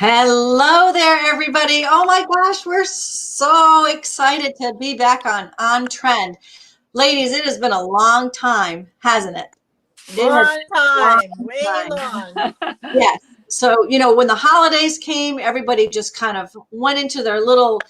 Hello there, everybody. Oh my gosh, we're so excited to be back on Trend. Ladies, it has been a long time, hasn't it? It has Long been a long time, way time. long. Yes. So, when the holidays came, everybody just kind of went into their little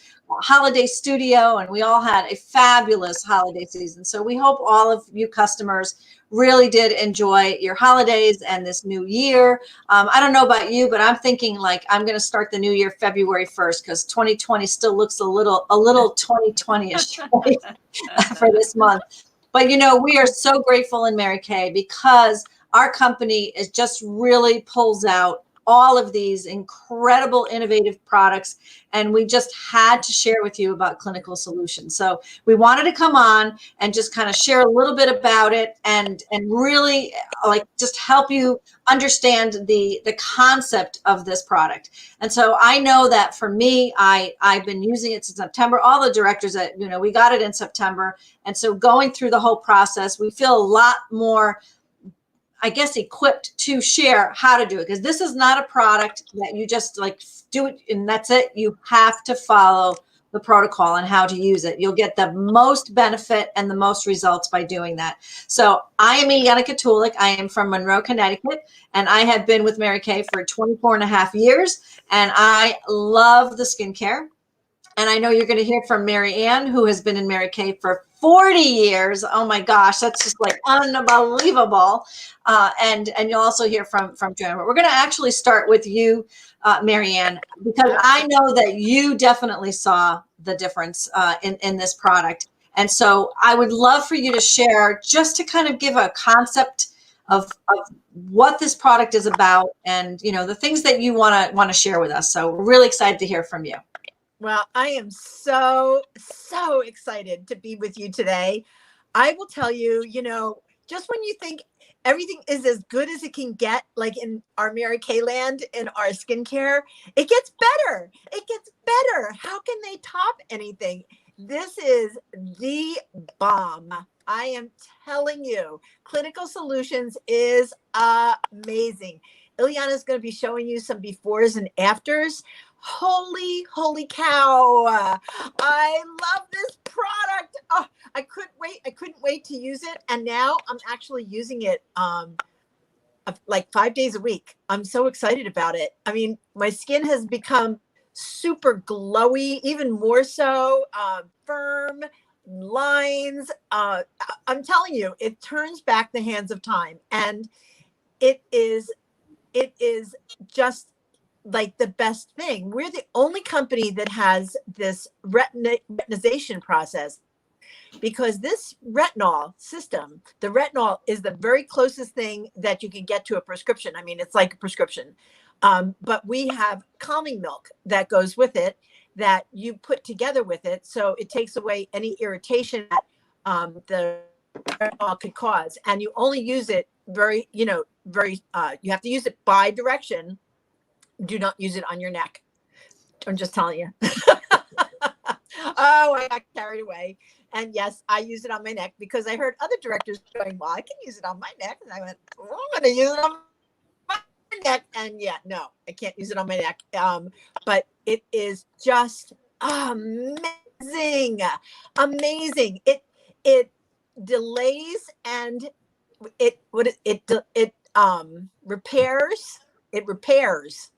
holiday studio and we all had a fabulous holiday season. So, we hope all of you customers really did enjoy your holidays and this new year. I don't know about you, but I'm thinking like I'm going to start the new year February 1st because 2020 still looks a little 2020ish for this month. But we are so grateful in Mary Kay because our company is just really pulls out all of these incredible innovative products, and we just had to share with you about Clinical Solutions. So we wanted to come on and just kind of share a little bit about it and really like just help you understand the concept of this product. And so I know that for me, I've been using it since September. All the directors that we got it in September, and so going through the whole process, we feel a lot more, I guess, equipped to share how to do it, because this is not a product that you just like do it and that's it. You have to follow the protocol and how to use it. You'll get the most benefit and the most results by doing that. So I am Ileana Katulik. I am from Monroe, Connecticut, and I have been with Mary Kay for 24 and a half years, and I love the skincare. And I know you're going to hear from Mary Ann, who has been in Mary Kay for 40 years. Oh my gosh, that's just like unbelievable. And you'll also hear from Joanna. But we're going to actually start with you, Mary Ann, because I know that you definitely saw the difference in this product. And so I would love for you to share, just to kind of give a concept of what this product is about, and the things that you want to share with us. So we're really excited to hear from you. Well, I am so excited to be with you today. I will tell you, just when you think everything is as good as it can get, like in our Mary Kay land, in our skincare, it gets better. It gets better. How can they top anything? This is the bomb. I am telling you, Clinical Solutions is amazing. Ileana is going to be showing you some befores and afters. Holy cow. I love this product. Oh, I couldn't wait to use it. And now I'm actually using it like 5 days a week. I'm so excited about it. I mean, my skin has become super glowy, even more so, firm lines. I'm telling you, it turns back the hands of time. And it is just like the best thing. We're the only company that has this retinization process, because this retinol system, the retinol is the very closest thing that you can get to a prescription. I mean, it's like a prescription. But we have calming milk that goes with it, that you put together with it. So it takes away any irritation that the retinol could cause. And you only use it you have to use it by direction. Do not use it on your neck. I'm just telling you. Oh, I got carried away. And yes, I use it on my neck because I heard other directors going, well, I can use it on my neck. And I went, well, I'm going to use it on my neck. And yeah, no, I can't use it on my neck. But it is just amazing. Amazing. It delays and it repairs. It repairs.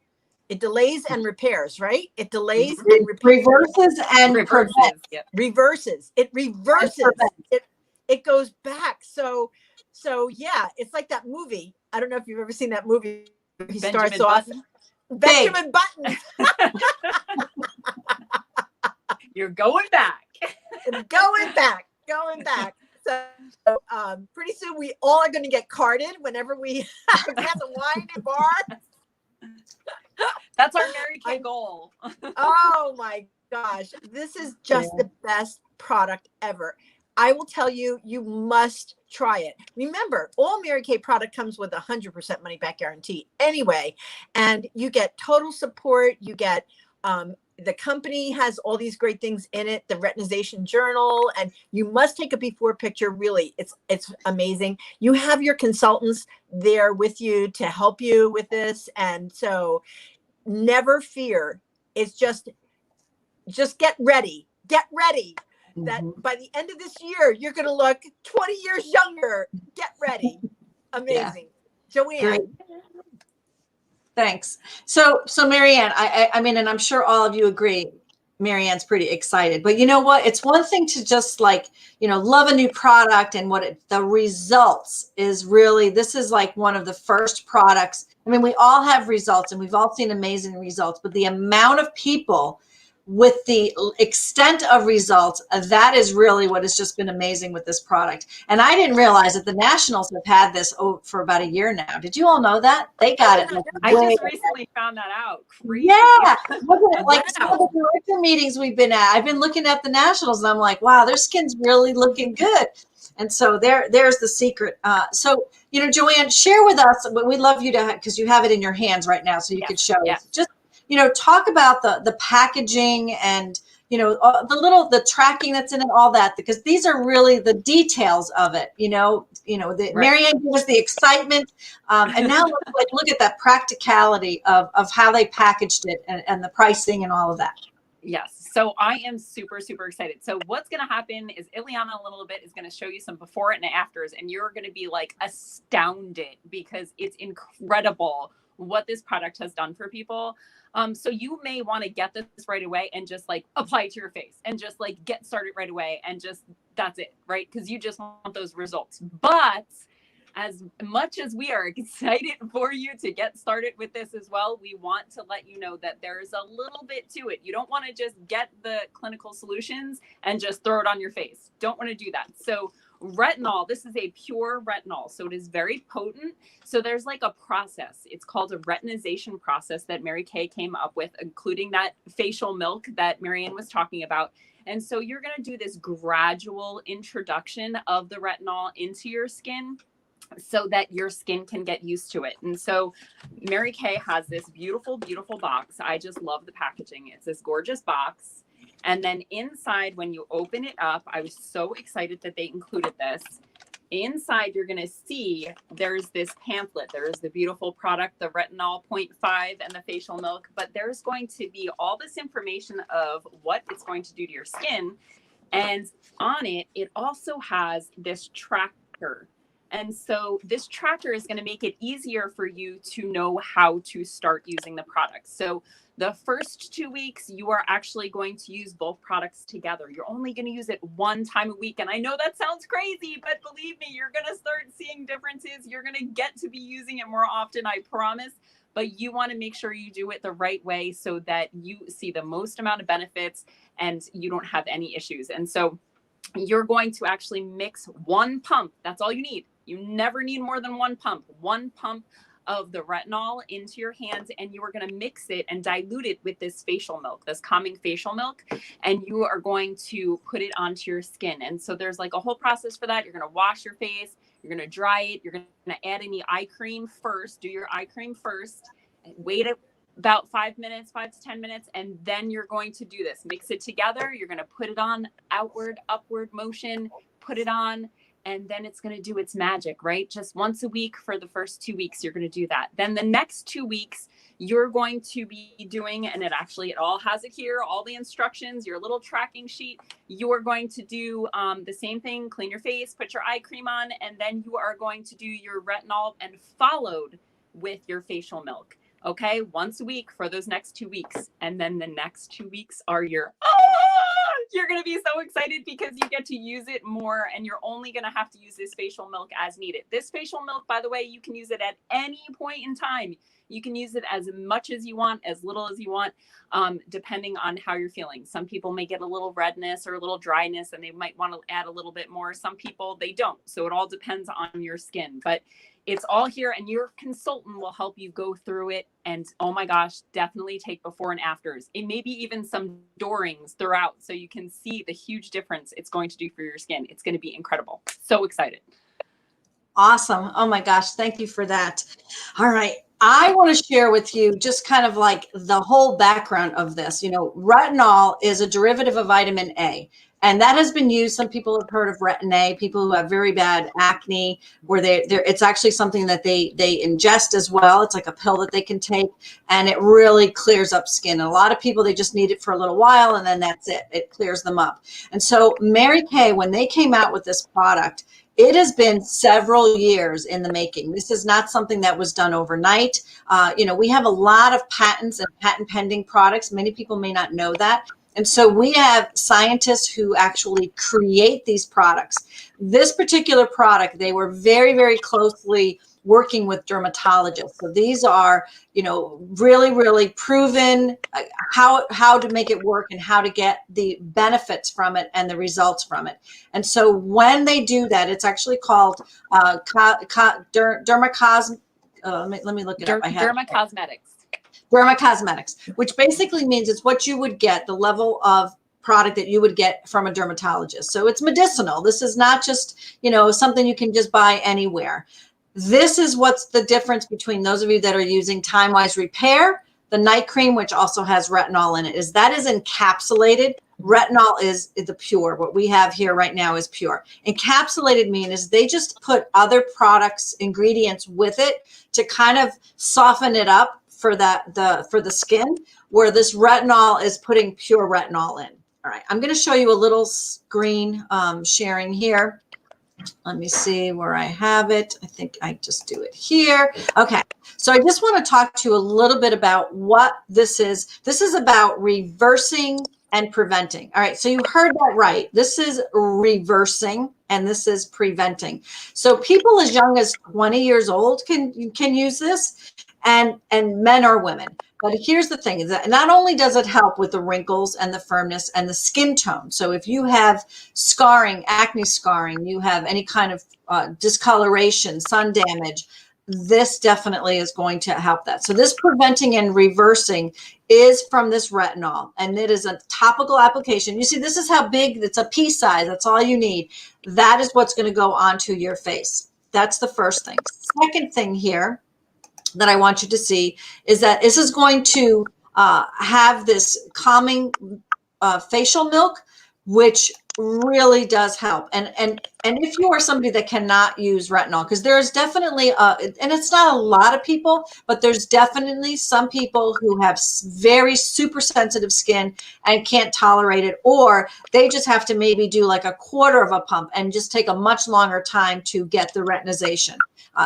It delays and repairs, right? It delays and repairs. Reverses and prevents. Yep. Reverses. It reverses. It goes back. So yeah, it's like that movie. I don't know if you've ever seen that movie. He starts off Benjamin Button. You're going back. Going back. So pretty soon we all are going to get carded whenever we have a glass of wine at bar. That's our Mary Kay goal. Oh my gosh. This is just the best product ever. I will tell you, you must try it. Remember, all Mary Kay product comes with 100% money back guarantee anyway. And you get total support. You get, the company has all these great things in it, the retinization journal, and you must take a before picture. Really, it's amazing. You have your consultants there with you to help you with this. And so never fear. It's just get ready. Get ready. That by the end of this year, you're going to look 20 years younger. Get ready. Amazing. Joanne. Great. Thanks. So Marianne, I mean, and I'm sure all of you agree, Marianne's pretty excited, but you know what? It's one thing to just like, love a new product, and the results is really, this is like one of the first products. I mean, we all have results and we've all seen amazing results, but the amount of people with the extent of results, that is really what has just been amazing with this product. And I didn't realize that the Nationals have had this for about a year now. Did you all know that? They got it. I just recently found that out. Crazy. Yeah. Like some Wow. of the director meetings we've been at, I've been looking at the Nationals and I'm like, wow, their skin's really looking good. And so there's the secret. So, Joanne, share with us, we'd love you to, because you have it in your hands right now, so you could show us. Just talk about the packaging and, the tracking that's in it, all that, because these are really the details of it. Right. Marianne gave us the excitement. And now look at that practicality of how they packaged it and the pricing and all of that. Yes. So I am super, super excited. So what's going to happen is Ileana a little bit is going to show you some before and afters, and you're going to be like astounded because it's incredible what this product has done for people. So you may want to get this right away and just like apply it to your face and just like get started right away and just, that's it, right? Because you just want those results. But as much as we are excited for you to get started with this as well, we want to let you know that there's a little bit to it. You don't want to just get the clinical solutions and just throw it on your face. Don't want to do that. So retinol, this is a pure retinol. So it is very potent. So there's like a process. It's called a retinization process that Mary Kay came up with, including that facial milk that Marianne was talking about. And so you're going to do this gradual introduction of the retinol into your skin so that your skin can get used to it. And so Mary Kay has this beautiful, beautiful box. I just love the packaging. It's this gorgeous box. And then inside, when you open it up, I was so excited that they included this. Inside, you're going to see there's this pamphlet. There's the beautiful product, the retinol 0.5 and the facial milk. But there's going to be all this information of what it's going to do to your skin. And on it, it also has this tracker. And so this tracker is going to make it easier for you to know how to start using the product. So the first 2 weeks, you are actually going to use both products together. You're only going to use it one time a week. And I know that sounds crazy, but believe me, you're going to start seeing differences. You're going to get to be using it more often, I promise. But you want to make sure you do it the right way so that you see the most amount of benefits and you don't have any issues. And so you're going to actually mix one pump. That's all you need. You never need more than one pump of the retinol into your hands, and you are going to mix it and dilute it with this facial milk, this calming facial milk, and you are going to put it onto your skin. And so there's like a whole process for that. You're going to wash your face, you're going to dry it, you're going to add any eye cream first, do your eye cream first, wait about 5 minutes, 5 to 10 minutes, and then you're going to do this. Mix it together. You're going to put it on outward, upward motion, put it on, and then it's going to do its magic, right? Just once a week for the first 2 weeks, you're going to do that. Then the next 2 weeks, you're going to be doing, and it all has it here, all the instructions, your little tracking sheet. You are going to do the same thing, clean your face, put your eye cream on, and then you are going to do your retinol and followed with your facial milk. Okay, once a week for those next 2 weeks. And then the next 2 weeks are you're going to be so excited because you get to use it more, and you're only going to have to use this facial milk as needed. This facial milk, by the way, you can use it at any point in time. You can use it as much as you want, as little as you want, depending on how you're feeling. Some people may get a little redness or a little dryness, and they might want to add a little bit more. Some people, they don't. So it all depends on your skin. But it's all here, and your consultant will help you go through it. And oh my gosh, definitely take before and afters. And maybe even some doorings throughout so you can see the huge difference it's going to do for your skin. It's going to be incredible. So excited. Awesome. Oh my gosh. Thank you for that. All right. I want to share with you just kind of like the whole background of this. Retinol is a derivative of vitamin A. And that has been used. Some people have heard of Retin-A, people who have very bad acne, where it's actually something that they ingest as well. It's like a pill that they can take, and it really clears up skin. And a lot of people, they just need it for a little while, and then that's it. It clears them up. And so Mary Kay, when they came out with this product, it has been several years in the making. This is not something that was done overnight. We have a lot of patents and patent pending products. Many people may not know that. And so we have scientists who actually create these products. This particular product, they were very, very closely working with dermatologists. So these are, really, really proven how to make it work and how to get the benefits from it and the results from it. And so when they do that, it's actually called Dermacosmetics. Let me look it up. Dermacosmetics. Dermacosmetics, which basically means it's what you would get, the level of product that you would get from a dermatologist. So it's medicinal. This is not just, something you can just buy anywhere. This is what's the difference between those of you that are using Time Wise Repair, the night cream, which also has retinol in it, is that is encapsulated. Retinol is the pure. What we have here right now is pure. Encapsulated means they just put other products, ingredients with it to kind of soften it up for the skin, where this retinol is putting pure retinol in. All right, I'm going to show you a little screen sharing here. Let me see where I have it. I think I just do it here. Okay, so I just want to talk to you a little bit about what this is. This is about reversing and preventing. All right, so you heard that right. This is reversing and this is preventing. So people as young as 20 years old can use this, and men or women. But here's the thing, is that not only does it help with the wrinkles and the firmness and the skin tone. So if you have scarring, acne scarring, you have any kind of discoloration, sun damage, this definitely is going to help that. So this preventing and reversing is from this retinol, and it is a topical application. You see, this is how big, it's a pea size. That's all you need. That is what's going to go onto your face. That's the first thing. Second thing here that I want you to see is that this is going to have this calming facial milk, which really does help. And if you are somebody that cannot use retinol, because there's definitely and it's not a lot of people, but there's definitely some people who have very super sensitive skin and can't tolerate it, or they just have to maybe do like a quarter of a pump and just take a much longer time to get the retinization.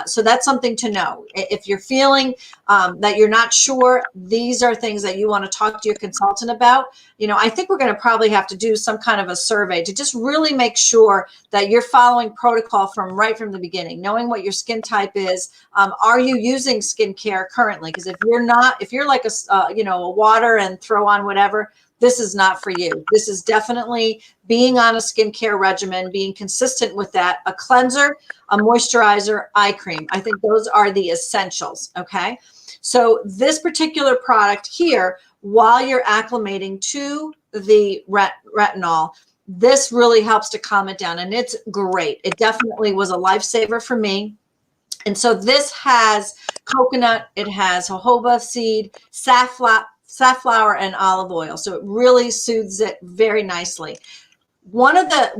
So that's something to know. If you're feeling that you're not sure, these are things that you want to talk to your consultant about. I think we're going to probably have to do some kind of a survey to just really make sure that you're following protocol right from the beginning, knowing what your skin type is. Are you using skincare currently? Because if you're not, if you're like a water and throw on whatever, this is not for you. This is definitely being on a skincare regimen, being consistent with that, a cleanser, a moisturizer, eye cream. I think those are the essentials, okay? So this particular product here, while you're acclimating to the retinol, this really helps to calm it down, and it's great. It definitely was a lifesaver for me. And so this has coconut, it has jojoba seed, safflower, and olive oil. So it really soothes it very nicely. One of the,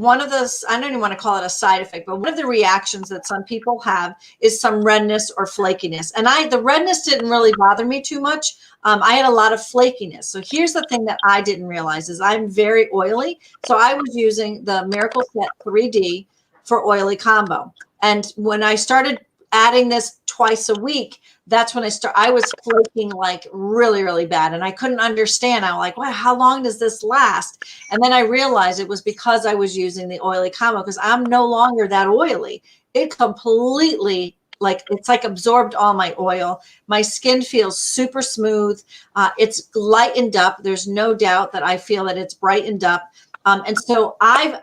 I don't even want to call it a side effect, but one of the reactions that some people have is some redness or flakiness. And the redness didn't really bother me too much. I had a lot of flakiness. So here's the thing that I didn't realize is I'm very oily. So I was using the Miracle Set 3D for oily combo. And when I started adding this twice a week, that's when I was flaking like really, really bad. And I couldn't understand. I'm like, wow, how long does this last? And then I realized it was because I was using the oily combo, because I'm no longer that oily. It completely, it's like absorbed all my oil. My skin feels super smooth. It's lightened up. There's no doubt that I feel that it's brightened up. And so I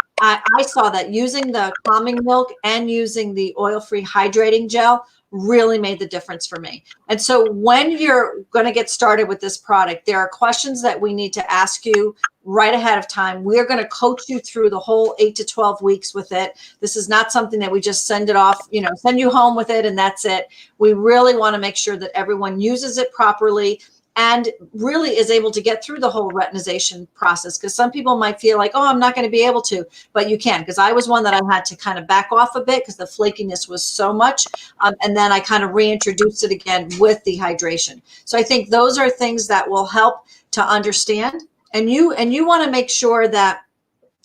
saw that using the calming milk and using the oil-free hydrating gel really made the difference for me. And so when you're going to get started with this product, there are questions that we need to ask you right ahead of time. We're going to coach you through the whole 8 to 12 weeks with it. This is not something that we just send it off, send you home with it and that's it. We really want to make sure that everyone uses it properly and really is able to get through the whole retinization process. Because some people might feel like, oh, I'm not going to be able to, but you can. Because I was one that I had to kind of back off a bit because the flakiness was so much. And then I kind of reintroduced it again with the hydration. So I think those are things that will help to understand. And you want to make sure that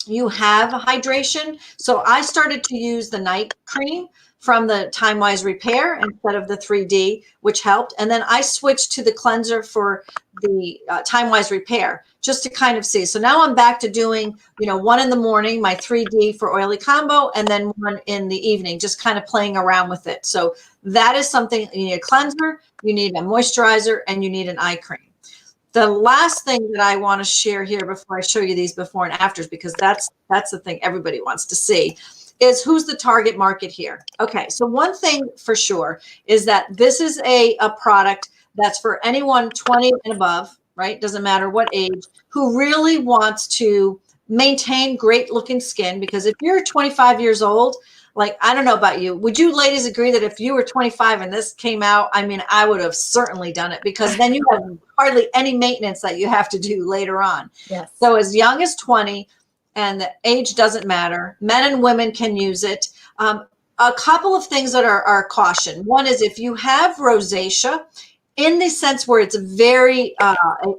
you have hydration. So I started to use the night cream from the TimeWise Repair instead of the 3D, which helped. And then I switched to the cleanser for the TimeWise Repair just to kind of see. So now I'm back to doing, one in the morning, my 3D for oily combo, and then one in the evening, just kind of playing around with it. So that is something. You need a cleanser, you need a moisturizer, and you need an eye cream. The last thing that I want to share here before I show you these before and afters, because that's the thing everybody wants to see, is who's the target market here. Okay, so one thing for sure is that this is a product that's for anyone 20 and above, right? Doesn't matter what age, who really wants to maintain great looking skin. Because if you're 25 years old, like, I don't know about you, would you ladies agree that if you were 25 and this came out, I mean, I would have certainly done it, because then you have hardly any maintenance that you have to do later on. Yes. So as young as 20, and the age doesn't matter, men and women can use it. A couple of things that are caution. One is if you have rosacea, in the sense where it's very,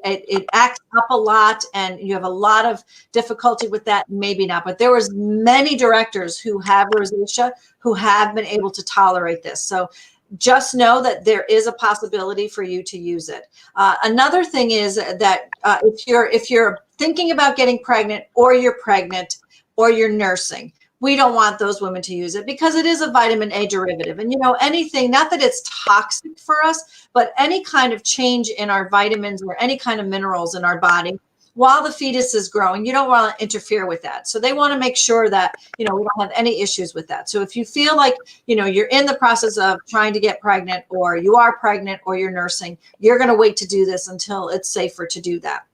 it acts up a lot and you have a lot of difficulty with that, maybe not. But there was many directors who have rosacea who have been able to tolerate this. So just know that there is a possibility for you to use it. Another thing is that if you're thinking about getting pregnant, or you're pregnant, or you're nursing, we don't want those women to use it, because it is a vitamin A derivative. And anything, not that it's toxic for us, but any kind of change in our vitamins or any kind of minerals in our body while the fetus is growing, you don't want to interfere with that. So they want to make sure that, we don't have any issues with that. So if you feel like, you're in the process of trying to get pregnant, or you are pregnant, or you're nursing, you're going to wait to do this until it's safer to do that.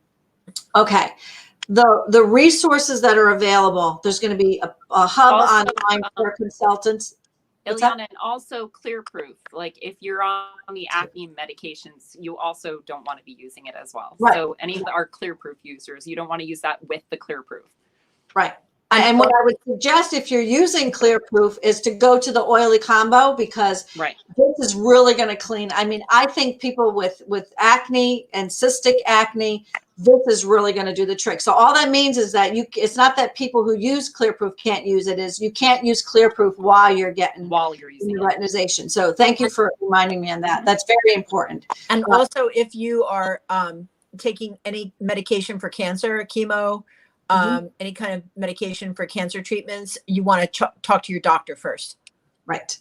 Okay. The resources that are available, there's going to be a hub Also, online for consultants. Ileana, and also Clearproof. Like, if you're on the acne medications, you also don't want to be using it as well. Right. So any of our Clearproof users, you don't want to use that with the Clearproof. Right. And what I would suggest, if you're using Clearproof, is to go to the oily combo, because Right. this is really going to clean. I mean, I think people with acne and cystic acne, this is really going to do the trick. So all that means is that it's not that people who use Clearproof can't use it, is you can't use Clearproof while you're using retinization. So thank you for reminding me on that. That's very important. And also, if you are taking any medication for cancer, chemo, any kind of medication for cancer treatments, you want to talk to your doctor first. Right.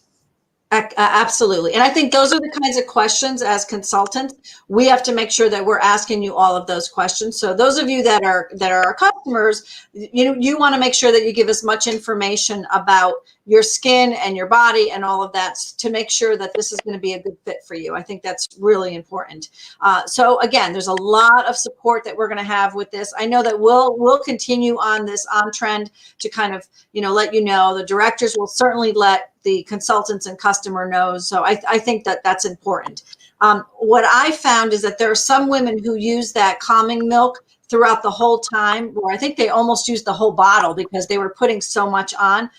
Absolutely. And I think those are the kinds of questions, as consultants, we have to make sure that we're asking you all of those questions. So those of you that are our customers, you want to make sure that you give as much information about your skin and your body and all of that, to make sure that this is going to be a good fit for you. I think that's really important. So again, there's a lot of support that we're going to have with this. I know that we'll continue on this on trend to kind of, let you know. The directors will certainly let the consultants and customer knows. So I think that that's important. What I found is that there are some women who use that calming milk throughout the whole time, where I think they almost used the whole bottle because they were putting so much on.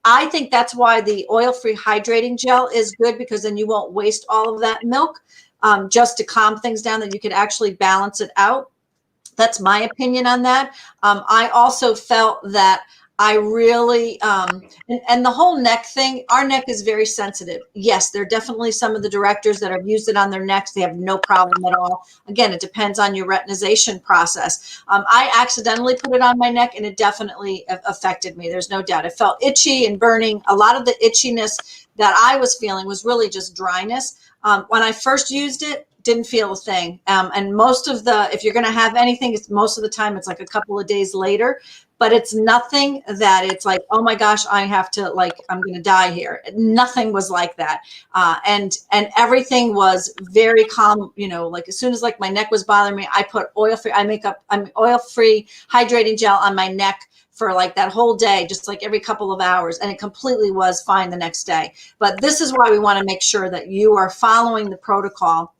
I think that's why the oil-free hydrating gel is good, because then you won't waste all of that milk, just to calm things down, that you could actually balance it out. That's my opinion on that. I also felt that I really, and the whole neck thing, our neck is very sensitive. Yes, there are definitely some of the directors that have used it on their necks. They have no problem at all. Again, it depends on your retinization process. I accidentally put it on my neck, and it definitely affected me. There's no doubt. It felt itchy and burning. A lot of the itchiness that I was feeling was really just dryness. When I first used it, didn't feel a thing. And most of if you're going to have anything, it's most of the time, it's like a couple of days later. But it's nothing that it's like, oh my gosh, I'm going to die here. Nothing was like that. And everything was very calm. Like as soon as my neck was bothering me, I put oil-free hydrating gel on my neck for that whole day, just every couple of hours. And it completely was fine the next day. But this is why we want to make sure that you are following the protocol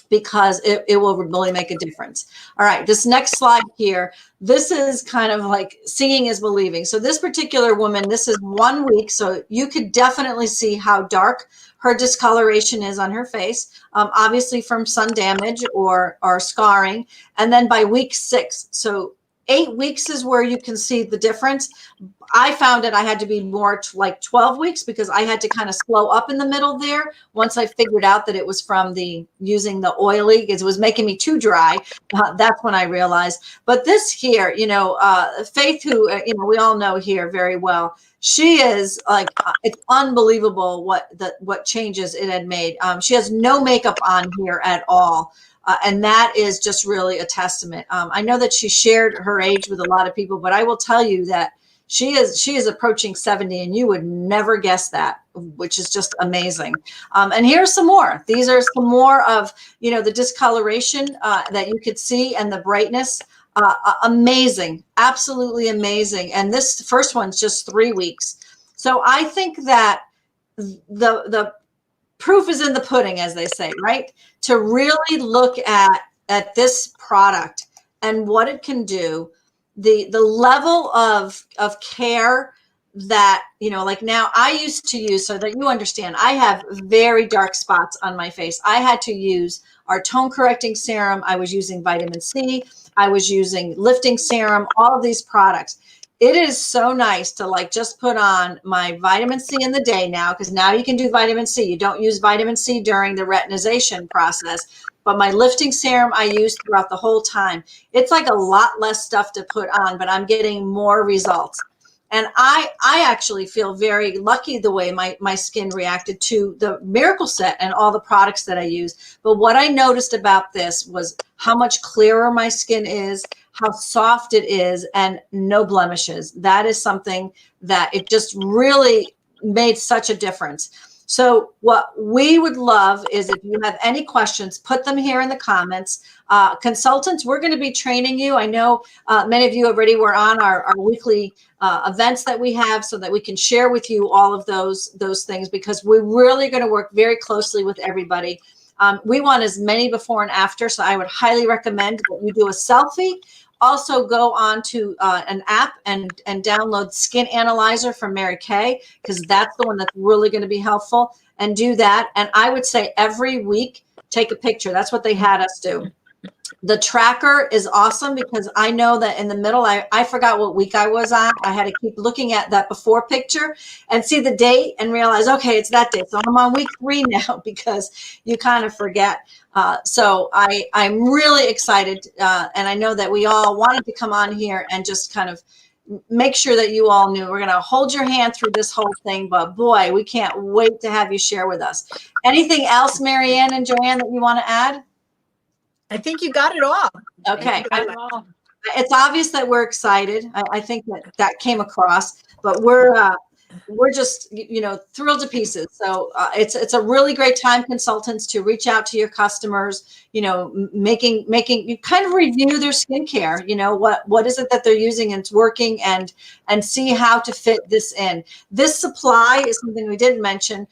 because it will really make a difference. All right, this next slide here, this is kind of like seeing is believing. So this particular woman, this is 1 week, so you could definitely see how dark her discoloration is on her face, obviously from sun damage or scarring. And then by week 6, so 8 weeks is where you can see the difference. I found it I had to be more like 12 weeks because I had to kind of slow up in the middle there. Once I figured out that it was from using the oily, because it was making me too dry. That's when I realized. But this here, Faith, who, we all know here very well, she is like, it's unbelievable what changes it had made. She has no makeup on here at all. And that is just really a testament. I know that she shared her age with a lot of people, but I will tell you that she is approaching 70, and you would never guess that, which is just amazing. And here's some more. These are some more of, the discoloration that you could see and the brightness. Amazing, absolutely amazing. And this first one's just 3 weeks. So I think that the proof is in the pudding, as they say, right? To really look at this product and what it can do, the level of care that, like now I used to use, so that you understand, I have very dark spots on my face. I had to use our tone correcting serum. I was using vitamin C. I was using lifting serum, all of these products. It is so nice to like just put on my vitamin C in the day now, because now you can do vitamin C. You don't use vitamin C during the retinization process, but my lifting serum I use throughout the whole time. It's like a lot less stuff to put on, but I'm getting more results. And I actually feel very lucky the way my skin reacted to the Miracle Set and all the products that I use. But what I noticed about this was how much clearer my skin is, how soft it is, and no blemishes. That is something that it just really made such a difference. So what we would love is if you have any questions, put them here in the comments. Consultants, we're going to be training you. I know many of you already were on our weekly events that we have, so that we can share with you all of those things, because we're really going to work very closely with everybody. We want as many before and after, so I would highly recommend that you do a selfie. Also go on to an app and download Skin Analyzer from Mary Kay, because that's the one that's really going to be helpful, and do that. And I would say every week, take a picture. That's what they had us do. The tracker is awesome, because I know that in the middle, I forgot what week I was on. I had to keep looking at that before picture and see the date and realize, okay, it's that date. So I'm on week 3 now, because you kind of forget. So I'm really excited. And I know that we all wanted to come on here and just kind of make sure that you all knew we're going to hold your hand through this whole thing. But boy, we can't wait to have you share with us. Anything else, Marianne and Joanne, that you want to add? I think you got it all. Okay. It's obvious that we're excited. I think that came across, but we're just, thrilled to pieces. So it's a really great time, consultants, to reach out to your customers, making you kind of review their skincare, what is it that they're using and it's working, and see how to fit this in. This supply is something we didn't mention.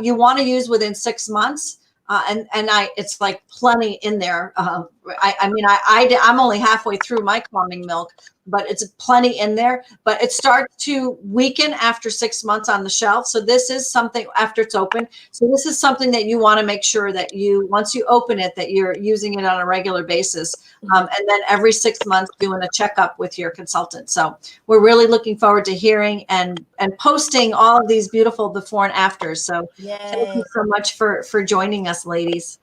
You want to use within 6 months. It's like plenty in there. I'm only halfway through my calming milk, but it's plenty in there. But it starts to weaken after 6 months on the shelf. So this is something after it's open. So this is something that you want to make sure that once you open it, that you're using it on a regular basis. And then every 6 months doing a checkup with your consultant. So we're really looking forward to hearing and posting all of these beautiful before and afters. So thank you so much for joining us, ladies.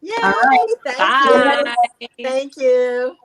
Yay. All right. Thank you. Thank you.